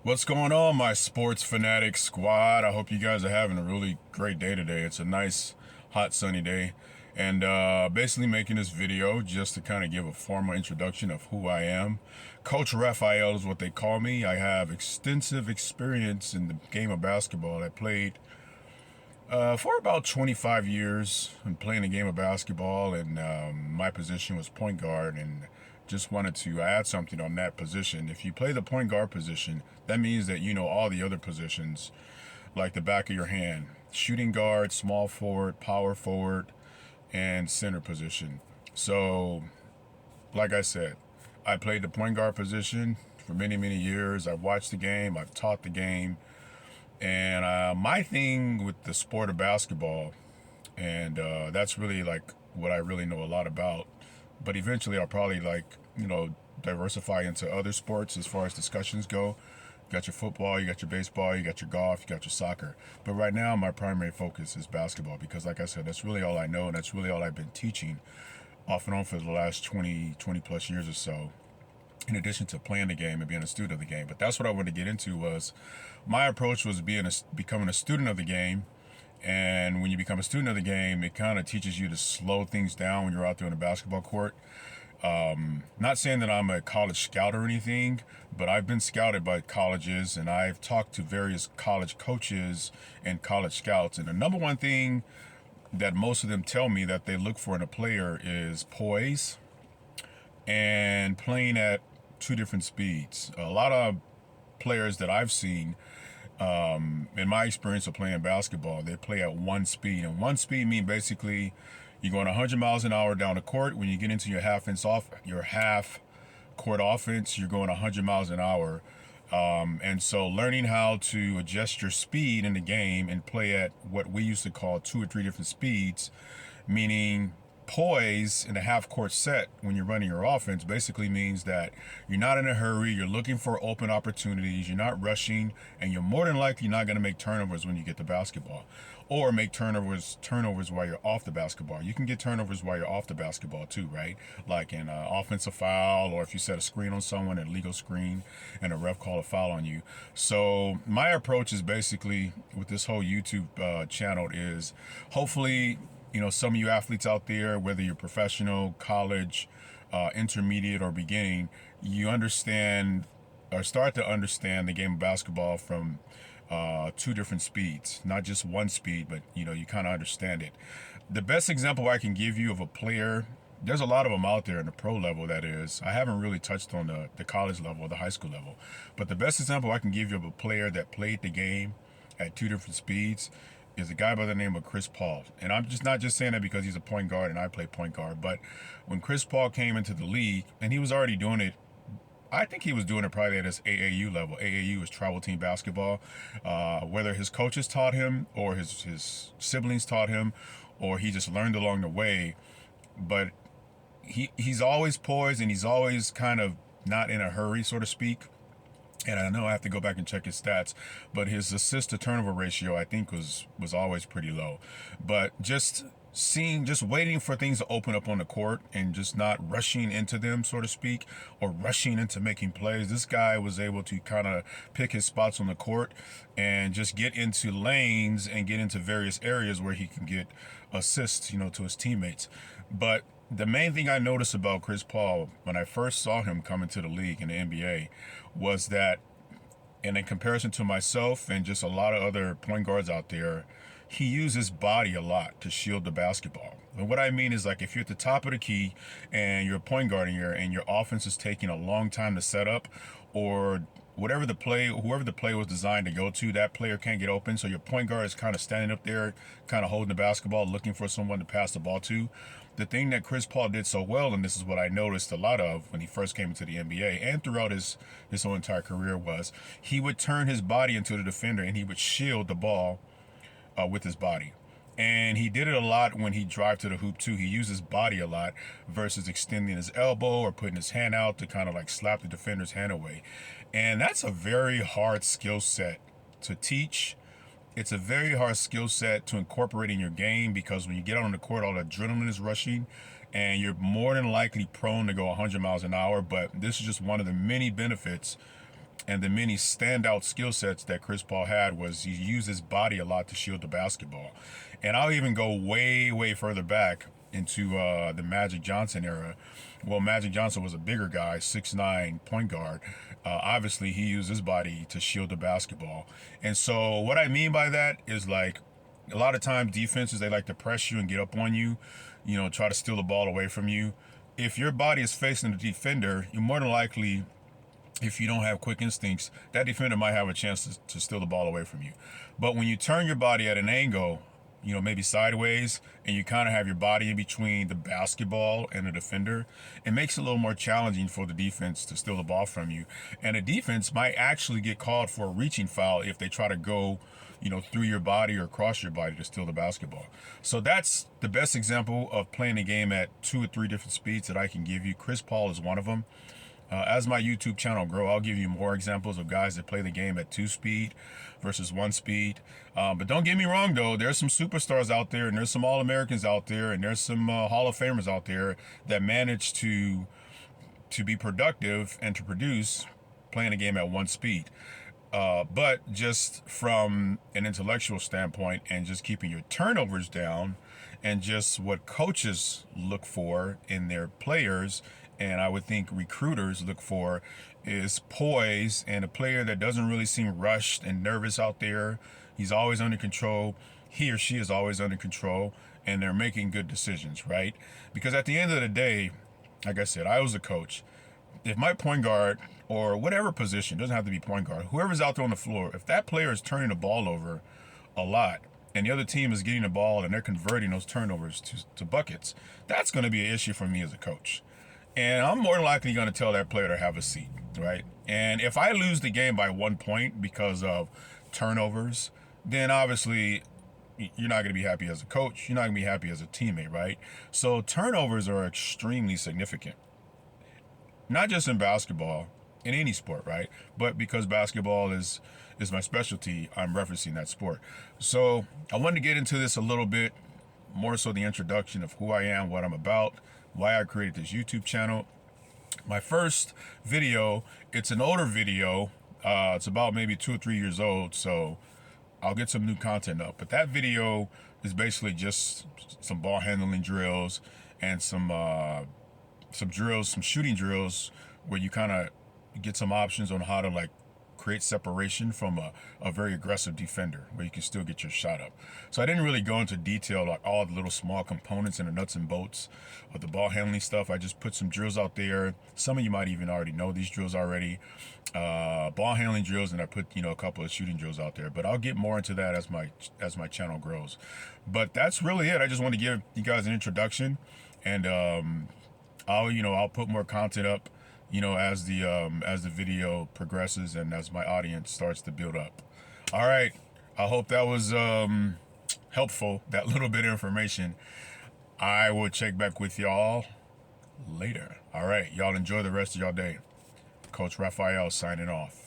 What's going on, my sports fanatic squad? I hope you guys are having a really great day today. It's a nice, hot, sunny day. And basically making this video just to kind of give a formal introduction of who I am. Coach Raphael is what they call me. I have extensive experience in the game of basketball. I played for about 25 years and playing the game of basketball, and my position was point guard. And just wanted to add something on that position. If you play the point guard position, that means that you know all the other positions like the back of your hand: shooting guard, small forward, power forward, and center position. So, like I said, I played the point guard position for many, many years. I've watched the game, I've taught the game, and my thing with the sport of basketball, and that's really like what I really know a lot about. But eventually, I'll probably diversify into other sports as far as discussions go. You got your football, you got your baseball, you got your golf, you got your soccer. But right now, my primary focus is basketball because, like I said, that's really all I know, and that's really all I've been teaching off and on for the last 20 plus years or so, in addition to playing the game and being a student of the game. But that's what I wanted to get into. Was my approach was becoming a student of the game. And when you become a student of the game, it kind of teaches you to slow things down when you're out there on the basketball court. Not saying that I'm a college scout or anything, but I've been scouted by colleges, and I've talked to various college coaches and college scouts. And the number one thing that most of them tell me that they look for in a player is poise and playing at two different speeds. A lot of players that I've seen, in my experience of playing basketball, they play at one speed. And one speed means basically you're going 100 miles an hour down the court. When you get into your half court offense, you're going 100 miles an hour. And so learning how to adjust your speed in the game and play at what we used to call two or three different speeds, meaning poise in a half court set when you're running your offense, basically means that you're not in a hurry, you're looking for open opportunities, you're not rushing, and you're more than likely not going to make turnovers when you get the basketball, or make turnovers while you're off the basketball. You can get turnovers while you're off the basketball too, right? Like in an offensive foul, or if you set a screen on someone, an illegal screen, and a ref call a foul on you. So my approach is basically with this whole YouTube channel is hopefully, some of you athletes out there, whether you're professional, college, intermediate, or beginning, you understand or start to understand the game of basketball from two different speeds, not just one speed, but you kind of understand it. The best example I can give you of a player, there's a lot of them out there in the pro level, that is. I haven't really touched on the college level or the high school level, but the best example I can give you of a player that played the game at two different speeds is a guy by the name of Chris Paul. And I'm just not just saying that because he's a point guard and I play point guard, but when Chris Paul came into the league, and he was already doing it, I think he was doing it probably at his AAU level. AAU is travel team basketball. Whether his coaches taught him or his siblings taught him, or he just learned along the way. But he's always poised, and he's always kind of not in a hurry, so to speak. And I know I have to go back and check his stats, but his assist to turnover ratio, I think, was always pretty low. But just waiting for things to open up on the court and just not rushing into them, so to speak, or rushing into making plays. This guy was able to kind of pick his spots on the court and just get into lanes and get into various areas where he can get assists, to his teammates. But the main thing I noticed about Chris Paul when I first saw him come into the league in the NBA was that, and in comparison to myself and just a lot of other point guards out there, he used his body a lot to shield the basketball. And what I mean is, like, if you're at the top of the key and you're a point guard and your offense is taking a long time to set up, or whoever the play was designed to go to, that player can't get open. So your point guard is kind of standing up there, kind of holding the basketball, looking for someone to pass the ball to. The thing that Chris Paul did so well, and this is what I noticed a lot of when he first came into the NBA and throughout his whole entire career, was he would turn his body into the defender and he would shield the ball with his body. And he did it a lot when he drive to the hoop too. He used his body a lot versus extending his elbow or putting his hand out to kind of like slap the defender's hand away. And that's a very hard skill set to teach. It's a very hard skill set to incorporate in your game, because when you get out on the court, all the adrenaline is rushing and you're more than likely prone to go 100 miles an hour. But this is just one of the many benefits And the many standout skill sets that Chris Paul had was he used his body a lot to shield the basketball. And I'll even go way, way further back into the Magic Johnson era. Well, Magic Johnson was a bigger guy, 6'9" point guard. Obviously, he used his body to shield the basketball. And so what I mean by that is, like, a lot of times defenses, they like to press you and get up on you, try to steal the ball away from you. If your body is facing the defender, you're more than likely, if you don't have quick instincts, that defender might have a chance to steal the ball away from you. But when you turn your body at an angle, maybe sideways, and you kind of have your body in between the basketball and the defender, it makes it a little more challenging for the defense to steal the ball from you. And the defense might actually get called for a reaching foul if they try to go, through your body or across your body to steal the basketball. So that's the best example of playing the game at 2 or 3 different speeds that I can give you. Chris Paul is one of them. As my YouTube channel grow, I'll give you more examples of guys that play the game at 2 speed versus 1 speed. But don't get me wrong, though. There's some superstars out there, and there's some All-Americans out there, and there's some Hall of Famers out there that manage to be productive and to produce playing a game at 1 speed. But just from an intellectual standpoint and just keeping your turnovers down and just what coaches look for in their players, and I would think recruiters look for, is poise and a player that doesn't really seem rushed and nervous out there. He's always under control. He or she is always under control, and they're making good decisions, right? Because at the end of the day, like I said, I was a coach. If my point guard or whatever position, doesn't have to be point guard, whoever's out there on the floor, if that player is turning the ball over a lot and the other team is getting the ball and they're converting those turnovers to buckets, that's going to be an issue for me as a coach. And I'm more than likely going to tell that player to have a seat, right? And if I lose the game by 1 point because of turnovers, then obviously you're not going to be happy as a coach. You're not going to be happy as a teammate, right? So turnovers are extremely significant. Not just in basketball, in any sport, right? But because basketball is my specialty, I'm referencing that sport. So I wanted to get into this a little bit, more so the introduction of who I am, what I'm about, why I created this YouTube channel. My first video, it's an older video. It's about maybe 2 or 3 years old, so I'll get some new content up. But that video is basically just some ball handling drills and some drills, some shooting drills, where you kind of get some options on how to, like, create separation from a very aggressive defender, where you can still get your shot up. So I didn't really go into detail, like all the little small components and the nuts and bolts of the ball handling stuff. I just put some drills out there. Some of you might even already know these drills already, ball handling drills, and I put a couple of shooting drills out there. But I'll get more into that as my channel grows. But that's really it. I just want to give you guys an introduction, and I'll put more content up, as the video progresses and as my audience starts to build up. All right. I hope that was helpful, that little bit of information. I will check back with y'all later. All right. Y'all enjoy the rest of y'all day. Coach Raphael signing off.